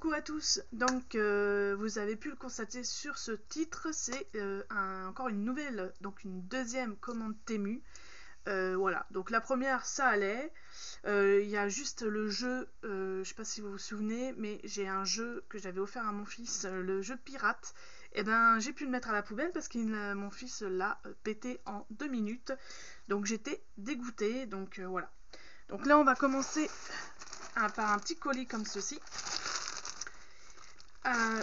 Coucou à tous, donc vous avez pu le constater sur ce titre, c'est encore une nouvelle, donc une deuxième commande Temu. Voilà, donc la première ça allait, il y a juste le jeu, je sais pas si vous vous souvenez, mais j'ai un jeu que j'avais offert à mon fils, le jeu pirate, et ben j'ai pu le mettre à la poubelle parce que mon fils l'a pété en 2 minutes, donc j'étais dégoûtée, donc voilà. Donc là on va commencer par un petit colis comme ceci.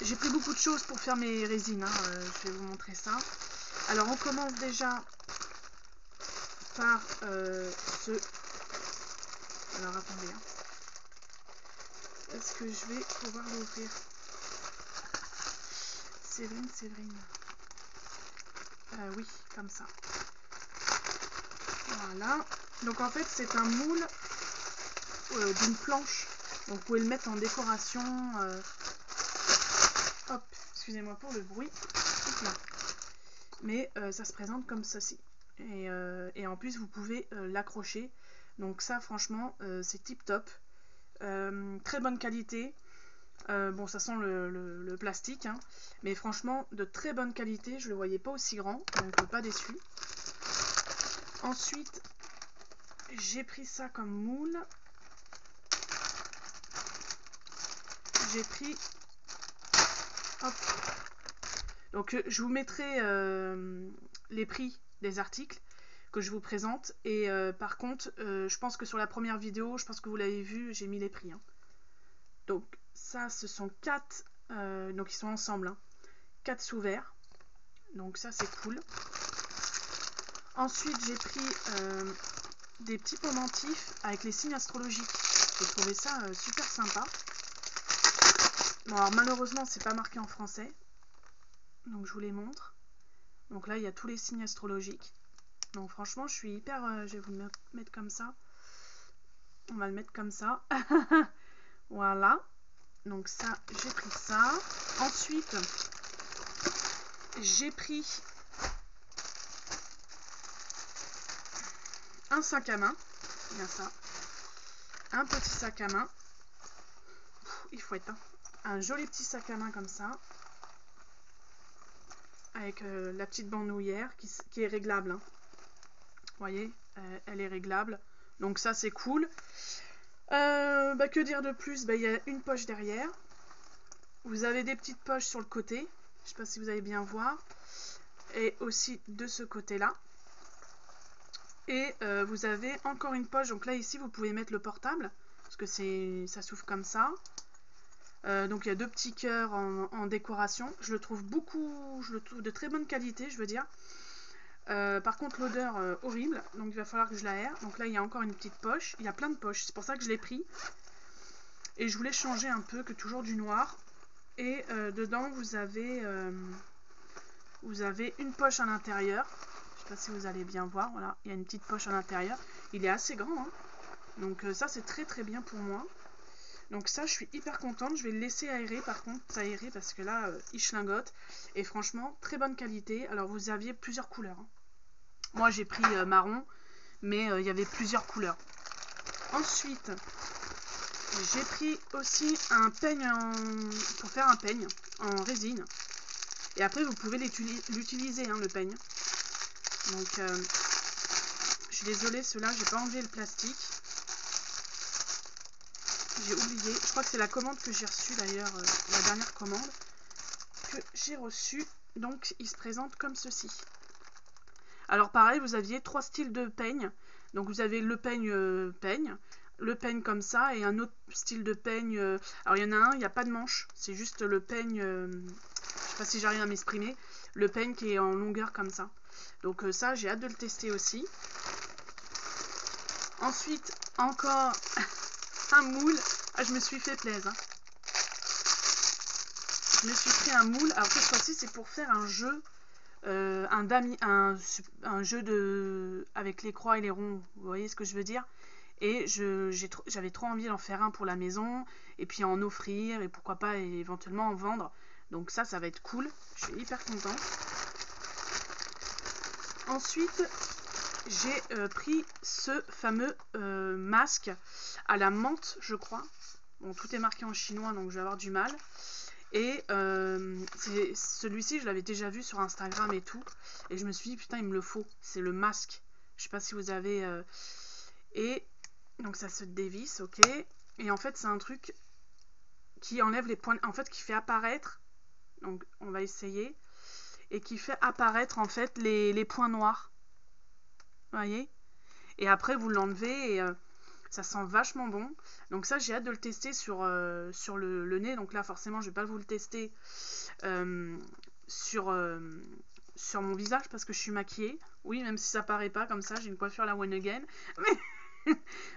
J'ai pris beaucoup de choses pour faire mes résines, je vais vous montrer ça. Alors on commence déjà par ce... Alors attendez, est-ce que je vais pouvoir l'ouvrir? Séverine. Oui, comme ça. Voilà. Donc en fait c'est un moule d'une planche. Donc vous pouvez le mettre en décoration. Hop, excusez-moi pour le bruit. Hop là. Mais ça se présente comme ceci. Et en plus vous pouvez l'accrocher. Donc ça franchement c'est tip top. Très bonne qualité. Bon ça sent le plastique. Mais franchement de très bonne qualité. Je le voyais pas aussi grand. Donc pas déçu. Ensuite j'ai pris ça comme moule. J'ai pris... Hop. Donc je vous mettrai les prix des articles que je vous présente. Et par contre, je pense que sur la première vidéo, je pense que vous l'avez vu, j'ai mis les prix. Donc ça, ce sont 4, donc ils sont ensemble, 4 sous-verts. Donc ça, c'est cool. Ensuite, j'ai pris des petits pendentifs avec les signes astrologiques. J'ai trouvé ça super sympa. Bon, alors malheureusement, c'est pas marqué en français. Donc je vous les montre. Donc là, il y a tous les signes astrologiques. Donc franchement, je suis hyper... je vais vous le mettre comme ça. On va le mettre comme ça. Voilà. Donc ça, j'ai pris ça. Ensuite, j'ai pris un sac à main. Bien ça. Un petit sac à main. Il faut être un joli petit sac à main comme ça. Avec la petite bandoulière qui est réglable. Vous voyez, elle est réglable. Donc ça, c'est cool. Que dire de plus? Il y a une poche derrière. Vous avez des petites poches sur le côté. Je ne sais pas si vous allez bien voir. Et aussi de ce côté-là. Et vous avez encore une poche. Donc là, ici, vous pouvez mettre le portable. Parce que ça s'ouvre comme ça. Donc il y a 2 petits cœurs en décoration. Je le trouve de très bonne qualité, je veux dire. Par contre l'odeur horrible, donc il va falloir que je l'aère. Donc là il y a encore une petite poche, il y a plein de poches, c'est pour ça que je l'ai pris. Et je voulais changer un peu, que toujours du noir. Et dedans vous avez une poche à l'intérieur. Je sais pas si vous allez bien voir, voilà, il y a une petite poche à l'intérieur. Il est assez grand, donc ça c'est très très bien pour moi. Donc ça je suis hyper contente, je vais le laisser aérer par contre, s'aérer parce que là il schlingote. Et franchement très bonne qualité. Alors vous aviez plusieurs couleurs. Moi j'ai pris marron, mais il y avait plusieurs couleurs. Ensuite j'ai pris aussi un peigne pour faire un peigne en résine. Et après vous pouvez l'utiliser le peigne. Donc je suis désolée, ceux-là j'ai pas enlevé le plastique. J'ai oublié, je crois que c'est la commande que j'ai reçue d'ailleurs, la dernière commande que j'ai reçue. Donc il se présente comme ceci. Alors pareil, vous aviez 3 styles de peigne. Donc vous avez le peigne le peigne comme ça, et un autre style de peigne. Alors il y en a un, il n'y a pas de manche, c'est juste le peigne, je sais pas si j'arrive à m'exprimer, le peigne qui est en longueur comme ça. Donc ça, j'ai hâte de le tester aussi. Ensuite, encore un moule. Ah, je me suis fait plaisir. Je me suis pris un moule. Alors cette fois-ci, c'est pour faire un jeu, un jeu avec les croix et les ronds. Vous voyez ce que je veux dire? Et j'avais trop envie d'en faire un pour la maison, et puis en offrir, et pourquoi pas éventuellement en vendre. Donc ça va être cool. Je suis hyper contente. Ensuite, j'ai pris ce fameux masque à la menthe, je crois. Bon, tout est marqué en chinois, donc je vais avoir du mal. Et celui-ci, je l'avais déjà vu sur Instagram et tout. Et je me suis dit, putain, il me le faut. C'est le masque. Je sais pas si vous avez... Et donc ça se dévisse, ok. Et en fait, c'est un truc qui enlève les points... En fait, qui fait apparaître... Donc, on va essayer. Et qui fait apparaître, en fait, les points noirs. Vous voyez? Et après, vous l'enlevez et... ça sent vachement bon. Donc ça, j'ai hâte de le tester sur le nez. Donc là, forcément, je vais pas vous le tester sur mon visage parce que je suis maquillée. Oui, même si ça paraît pas comme ça, j'ai une coiffure la One Again.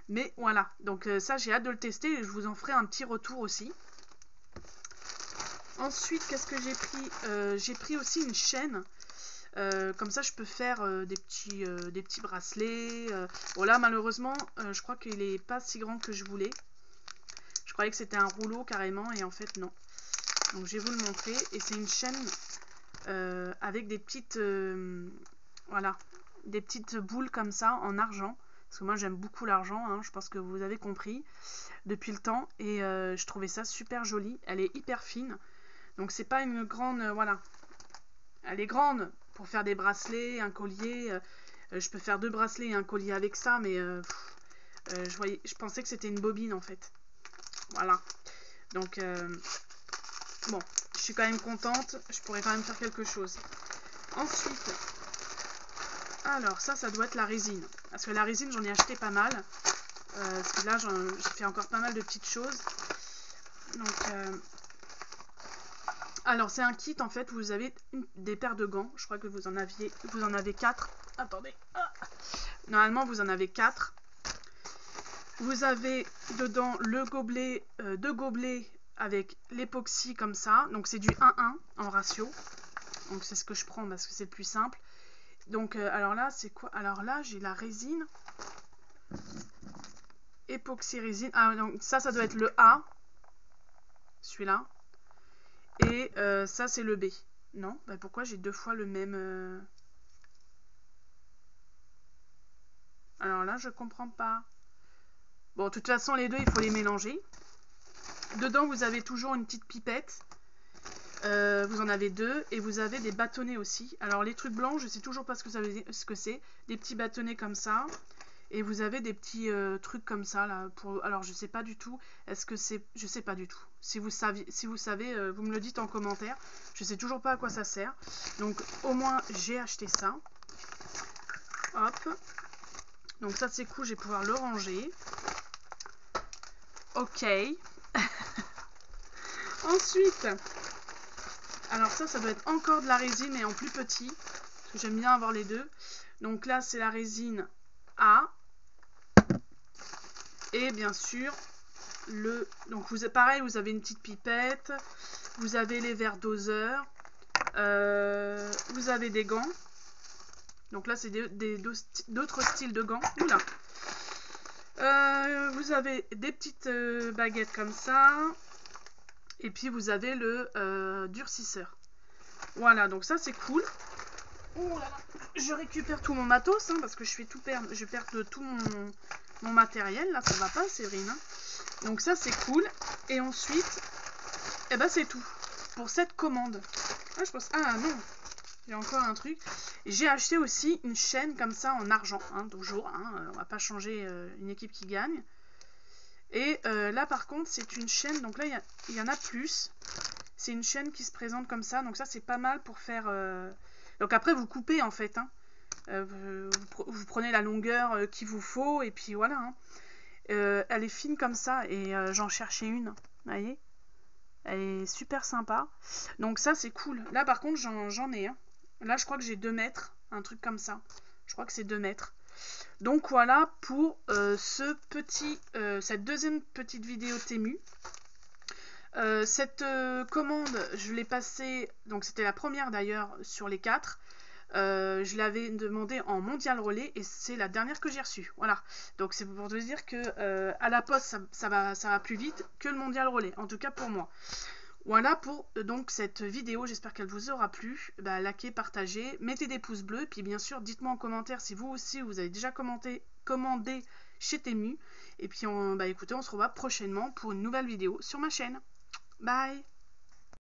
Mais voilà. Donc ça, j'ai hâte de le tester et je vous en ferai un petit retour aussi. Ensuite, qu'est-ce que j'ai pris? J'ai pris aussi une chaîne. Comme ça, je peux faire des petits bracelets. Bon, là, malheureusement, je crois qu'il est pas si grand que je voulais. Je croyais que c'était un rouleau carrément, et en fait, non. Donc, je vais vous le montrer. Et c'est une chaîne avec des petites... voilà, des petites boules comme ça, en argent. Parce que moi, j'aime beaucoup l'argent, hein, je pense que vous avez compris, depuis le temps. Et je trouvais ça super joli. Elle est hyper fine. Donc, c'est pas une grande... voilà. Elle est grande pour faire des bracelets, un collier. Je peux faire 2 bracelets et un collier avec ça, mais je pensais que c'était une bobine en fait. Voilà. Donc, bon, je suis quand même contente. Je pourrais quand même faire quelque chose. Ensuite, alors ça doit être la résine. Parce que la résine, j'en ai acheté pas mal. Parce que là, j'ai fait encore pas mal de petites choses. Donc... alors, c'est un kit, en fait, où vous avez des paires de gants. Je crois que vous en avez 4. Attendez. Ah. Normalement, vous en avez 4. Vous avez dedans le gobelet, 2 gobelets avec l'époxy comme ça. Donc, c'est du 1-1 en ratio. Donc, c'est ce que je prends parce que c'est le plus simple. Donc, alors là, c'est quoi? Alors là, j'ai la résine. Époxy résine. Ah, donc ça doit être le A. Celui-là. Et ça, c'est le B. Non, bah pourquoi j'ai 2 fois le même... Alors là, je comprends pas. Bon, de toute façon, les deux, il faut les mélanger. Dedans, vous avez toujours une petite pipette. Vous en avez 2. Et vous avez des bâtonnets aussi. Alors, les trucs blancs, je sais toujours pas ce que c'est. Des petits bâtonnets comme ça. Et vous avez des petits trucs comme ça, là. Alors, je sais pas du tout. Est-ce que c'est... Je sais pas du tout. Si vous savez, vous me le dites en commentaire. Je sais toujours pas à quoi ça sert. Donc, au moins, j'ai acheté ça. Hop. Donc, ça, c'est cool. Je vais pouvoir le ranger. Ok. Ensuite, alors ça doit être encore de la résine, mais en plus petit. Parce que j'aime bien avoir les deux. Donc là, c'est la résine A. Et bien sûr, donc pareil, vous avez une petite pipette, vous avez les verres doseurs, vous avez des gants. Donc là, c'est d'autres styles de gants. Oula. Vous avez des petites baguettes comme ça. Et puis vous avez le durcisseur. Voilà, donc ça c'est cool. Oh là là. Je récupère tout mon matos, hein, parce que je vais perdre tout mon matériel, là, ça va pas, Séverine. Hein. Donc ça, c'est cool. Et ensuite, eh ben, c'est tout. Pour cette commande. Ah, je pense... Ah, non. Il y a encore un truc. J'ai acheté aussi une chaîne comme ça en argent. Hein, toujours, hein, on va pas changer une équipe qui gagne. Et là, par contre, c'est une chaîne... Donc là, il y en a plus. C'est une chaîne qui se présente comme ça. Donc ça, c'est pas mal pour faire... Donc après, vous coupez, en fait, hein. Vous prenez la longueur qu'il vous faut et puis voilà. Hein. Elle est fine comme ça et j'en cherchais une. Vous voyez, elle est super sympa. Donc ça c'est cool. Là par contre j'en ai. Hein. Là je crois que j'ai 2 mètres. Un truc comme ça. Je crois que c'est 2 mètres. Donc voilà pour cette deuxième petite vidéo Temu. Cette commande je l'ai passée. Donc c'était la première d'ailleurs sur les 4. Je l'avais demandé en mondial relais et c'est la dernière que j'ai reçue. Voilà. Donc c'est pour te dire que à la poste ça va plus vite que le mondial relais. En tout cas pour moi. Voilà pour donc cette vidéo, j'espère qu'elle vous aura plu. Bah, likez, partagez, mettez des pouces bleus, puis bien sûr dites-moi en commentaire si vous aussi vous avez déjà commandé chez Temu. Et puis écoutez, on se revoit prochainement pour une nouvelle vidéo sur ma chaîne. Bye!